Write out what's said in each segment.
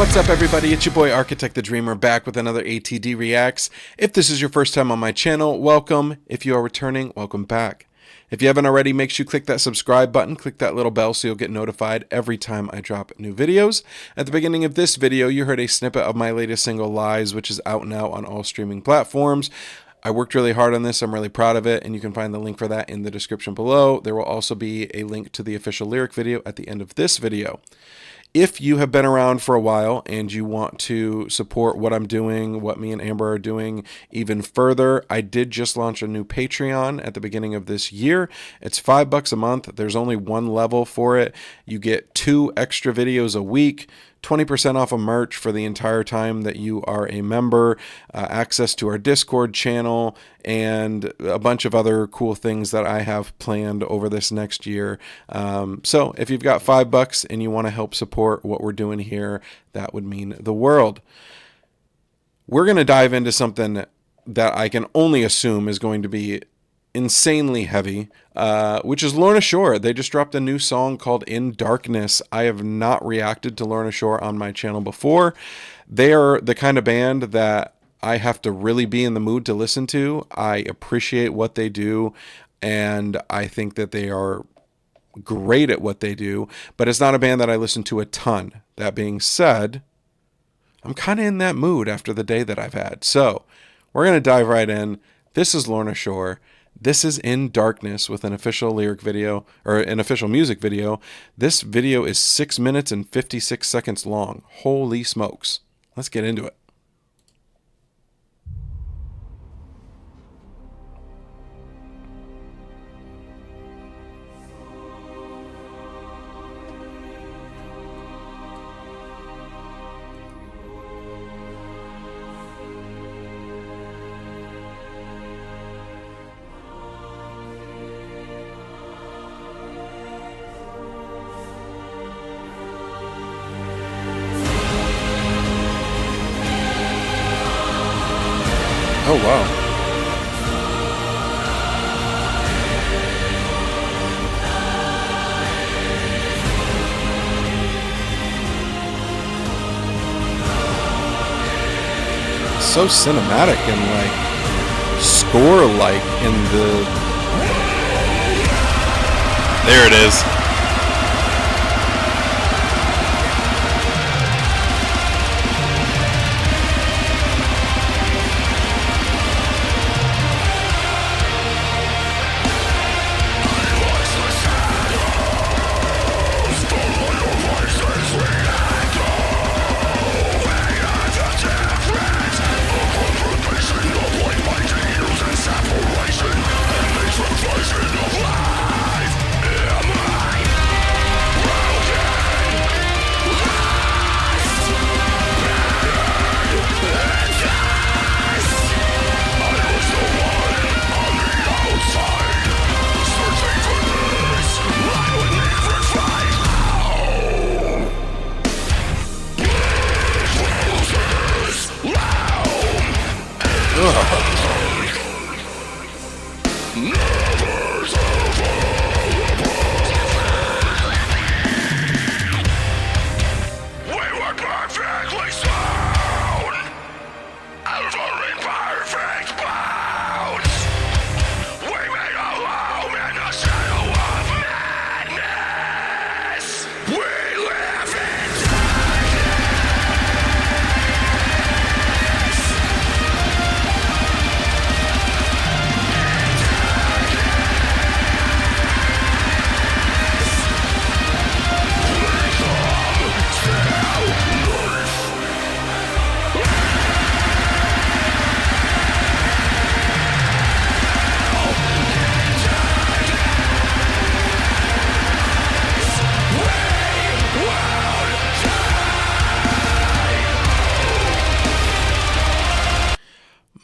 What's up, everybody? It's your boy Architect the Dreamer back with another ATD Reacts. If this is your first time on my channel, welcome. If you are returning, welcome back. If you haven't already, make sure you click that subscribe button, click that little bell so you'll get notified every time I drop new videos. At the beginning of this video, you heard a snippet of my latest single, Lies, which is out now on all streaming platforms. I worked really hard on this. I'm really proud of it, and you can find the link for that in the description below. There will also be a link to the official lyric video at the end of this video. If you have been around for a while and you want to support what I'm doing, what me and Amber are doing even further, I did just launch a new Patreon at the beginning of this year. It's $5 a month. There's only one level for it. You get 2 extra videos a week, 20% off of merch for the entire time that you are a member, access to our Discord channel, and a bunch of other cool things that I have planned over this next year. So if you've got $5 and you want to help support what we're doing here, that would mean the world. We're going to dive into something that I can only assume is going to be insanely heavy, which is Lorna Shore. They just dropped a new song called In Darkness. I have not reacted to Lorna Shore on my channel before. They are the kind of band that I have to really be in the mood to listen to. I appreciate what they do, and I think that they are great at what they do, but it's not a band that I listen to a ton. That being said, I'm kind of in that mood after the day that I've had. So we're going to dive right in. This is Lorna Shore. This is In Darkness with an official lyric video, or an official music video. This video is 6 minutes and 56 seconds long. Holy smokes. Let's get into it. Oh, wow. So cinematic and like score-like in the... There it is.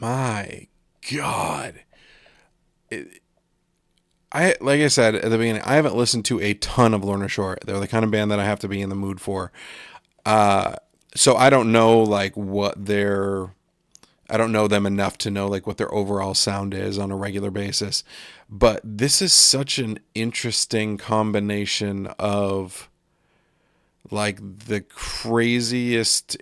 My God. Like I said at the beginning, I haven't listened to a ton of Lorna Shore. They're the kind of band that I have to be in the mood for. So I don't know like what their I don't know them enough to know like what their overall sound is on a regular basis. But this is such an interesting combination of like the craziest,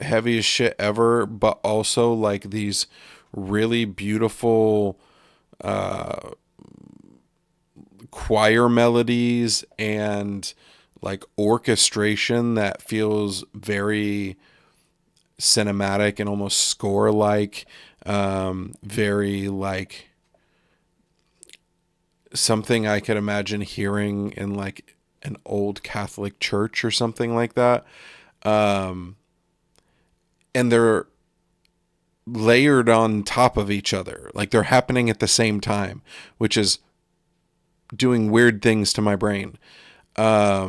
heaviest shit ever, but also like these really beautiful choir melodies and like orchestration that feels very cinematic and almost score like, very like something I could imagine hearing in like an old Catholic church or something like that. And they're layered on top of each other, like they're happening at the same time, which is doing weird things to my brain. I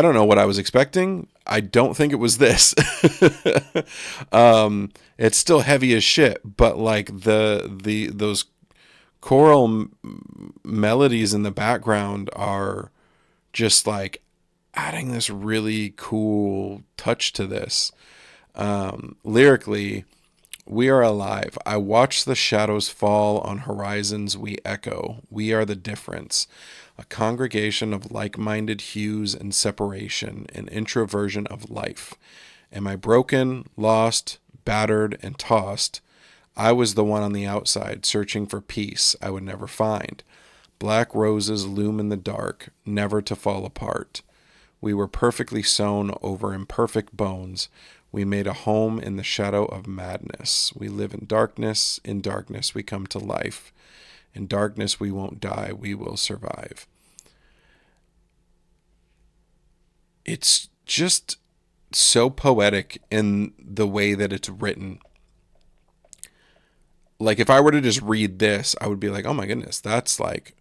don't know what I was expecting. I don't think it was this. It's still heavy as shit, but like the those choral melodies in the background are just like adding this really cool touch to this. Lyrically, we are alive. I watch the shadows fall on horizons we echo. We are the difference. A congregation of like-minded hues and separation, an introversion of life. Am I broken, lost, battered, and tossed? I was the one on the outside, searching for peace I would never find. Black roses loom in the dark, never to fall apart. We were perfectly sewn over imperfect bones. We made a home in the shadow of madness. We live in darkness we come to life. In darkness we won't die, we will survive. It's just so poetic in the way that it's written. Like if I were to just read this, I would be like, oh my goodness, that's like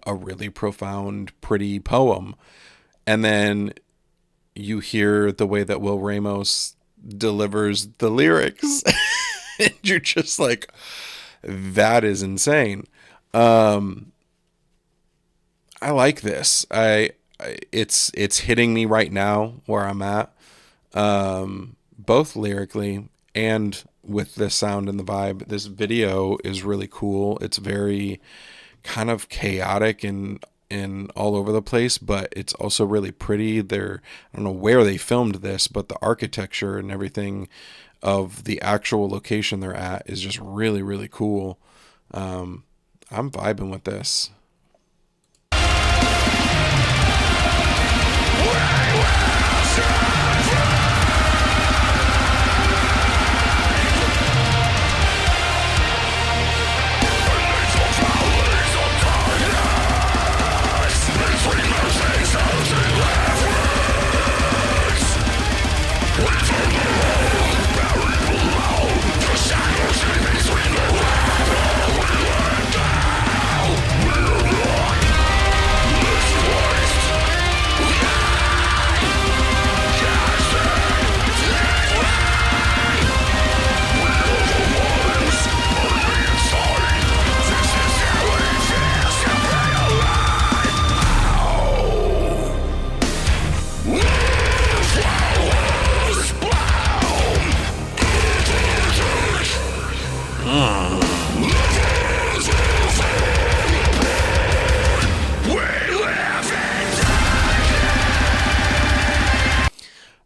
a really profound, pretty poem. And then you hear the way that Will Ramos delivers the lyrics. And you're just like, that is insane. I like this. It's hitting me right now where I'm at, both lyrically and with the sound and the vibe. This video is really cool. It's very kind of chaotic and all over the place, but it's also really pretty. I don't know where they filmed this, but the architecture and everything of the actual location they're at is just really, really cool. I'm vibing with this.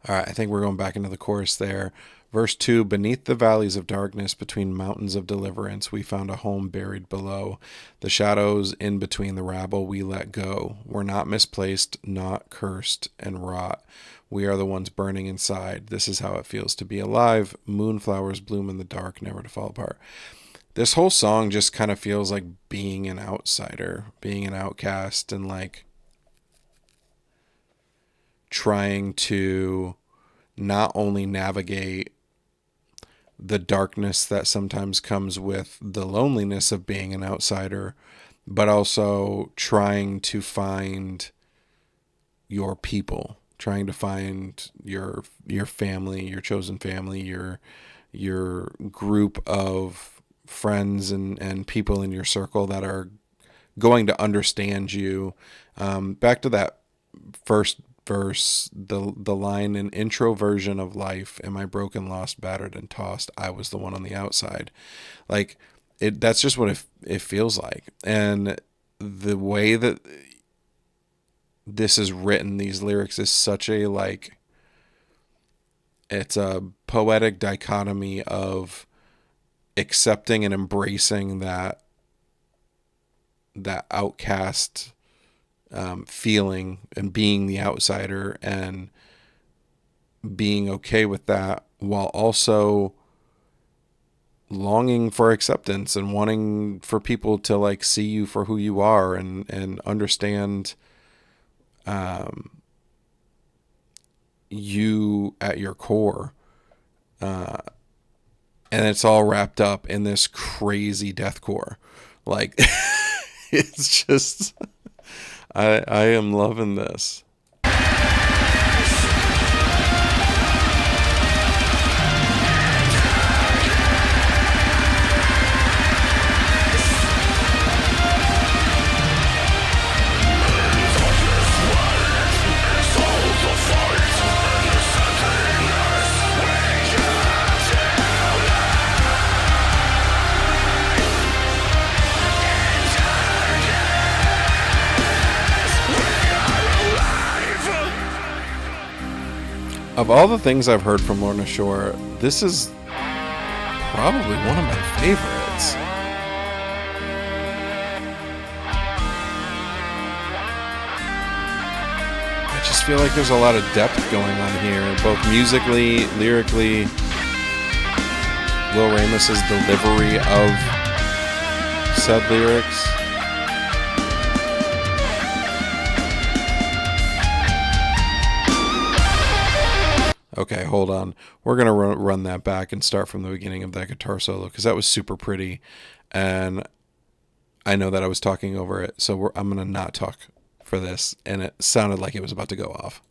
All right, I think we're going back into the chorus there. Verse 2, beneath the valleys of darkness, between mountains of deliverance, we found a home buried below. The shadows in between the rabble we let go. We're not misplaced, not cursed and rot. We are the ones burning inside. This is how it feels to be alive. Moonflowers bloom in the dark, never to fall apart. This whole song just kind of feels like being an outsider, being an outcast, and like trying to not only navigate the darkness that sometimes comes with the loneliness of being an outsider, but also trying to find your people, trying to find your family, your chosen family, your group of friends and people in your circle that are going to understand you. Back to that first verse, the line, an introversion of life. Am I broken, lost, battered, and tossed? I was the one on the outside. Like that's just what it feels like. And the way that this is written, these lyrics is such a like, it's a poetic dichotomy of accepting and embracing that outcast feeling and being the outsider and being okay with that, while also longing for acceptance and wanting for people to like see you for who you are and understand you at your core. And it's all wrapped up in this crazy deathcore. Like, it's just, I am loving this. Of all the things I've heard from Lorna Shore, this is probably one of my favorites. I just feel like there's a lot of depth going on here, both musically, lyrically. Will Ramos's delivery of said lyrics. Okay, hold on. We're going to run that back and start from the beginning of that guitar solo, because that was super pretty. And I know that I was talking over it, so I'm going to not talk for this. And it sounded like it was about to go off.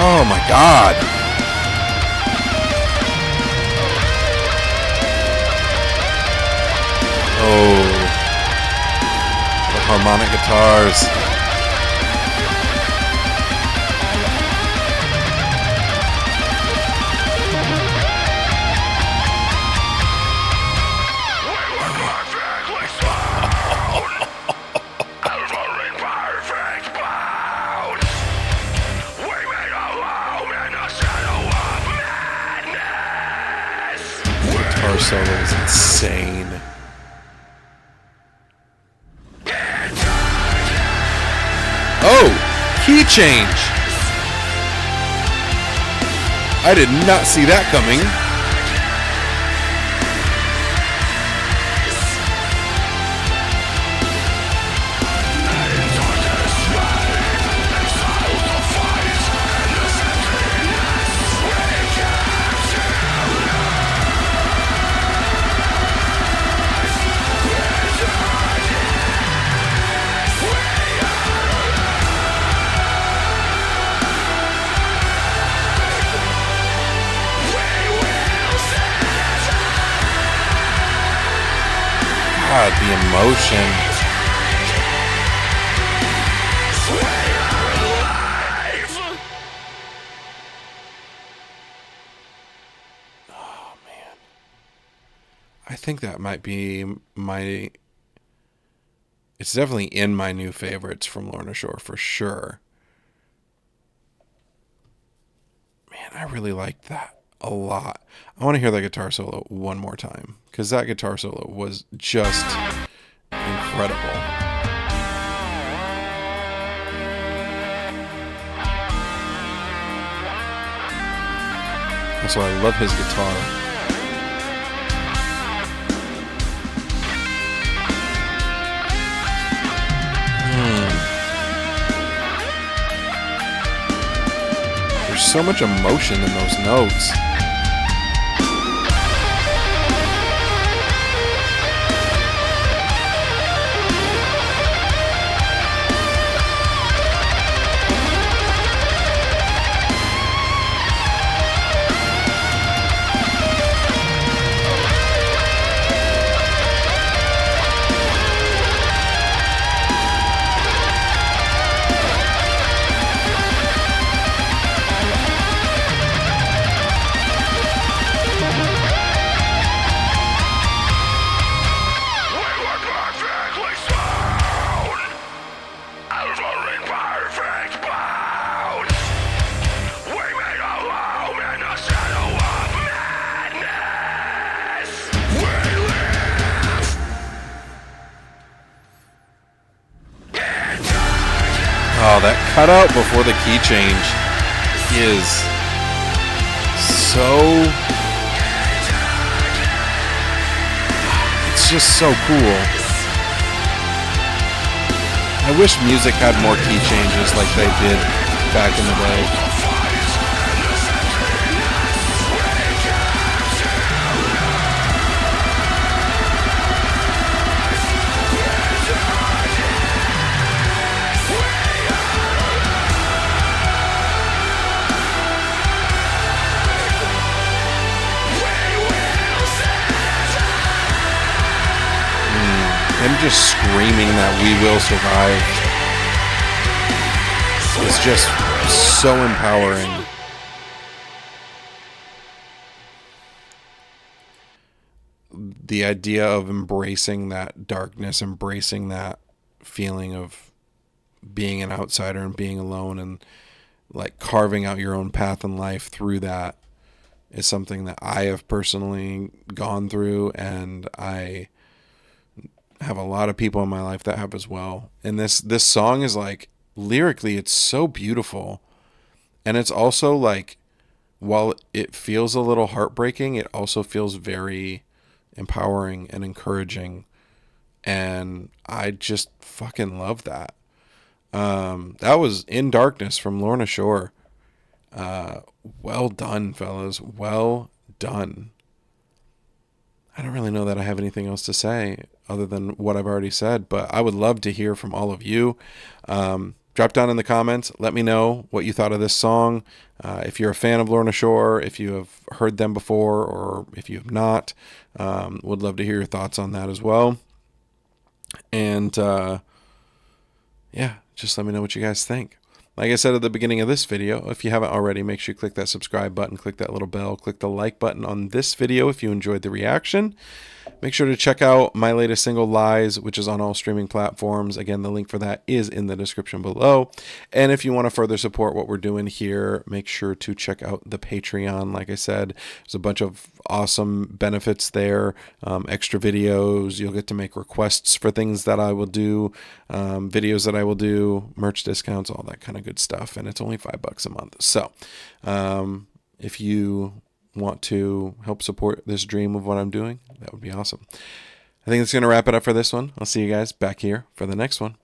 Oh my God. Oh, the harmonic guitars. Solo is insane. Oh, key change. I did not see that coming. God, the emotion. Oh, man. I think that might be my... It's definitely in my new favorites from Lorna Shore, for sure. Man, I really liked that a lot. I want to hear that guitar solo one more time, because that guitar solo was just incredible. Also, I love his guitar. so much emotion in those notes. Oh, that cutout before the key change is so... It's just so cool. I wish music had more key changes like they did back in the day. Him just screaming that we will survive is just so empowering. The idea of embracing that darkness, embracing that feeling of being an outsider and being alone, and like carving out your own path in life through that is something that I have personally gone through, and I have a lot of people in my life that have as well. And this song is like, lyrically, it's so beautiful, and it's also like, while it feels a little heartbreaking, it also feels very empowering and encouraging, and I just fucking love that. That was In Darkness from Lorna Shore. Well done, fellas. Well done. I don't really know that I have anything else to say other than what I've already said, but I would love to hear from all of you. Drop down in the comments. Let me know what you thought of this song. If you're a fan of Lorna Shore, if you have heard them before, or if you have not, would love to hear your thoughts on that as well. And yeah, just let me know what you guys think. Like I said at the beginning of this video, if you haven't already, make sure you click that subscribe button, click that little bell, click the like button on this video if you enjoyed the reaction. Make sure to check out my latest single, Lies, which is on all streaming platforms. Again, the link for that is in the description below. And if you want to further support what we're doing here, make sure to check out the Patreon. Like I said, there's a bunch of awesome benefits there, extra videos. You'll get to make requests for things that I will do, videos that I will do, merch discounts, all that kind of good stuff. And it's only $5 a month. So if you want to help support this dream of what I'm doing, that would be awesome. I think that's going to wrap it up for this one. I'll see you guys back here for the next one.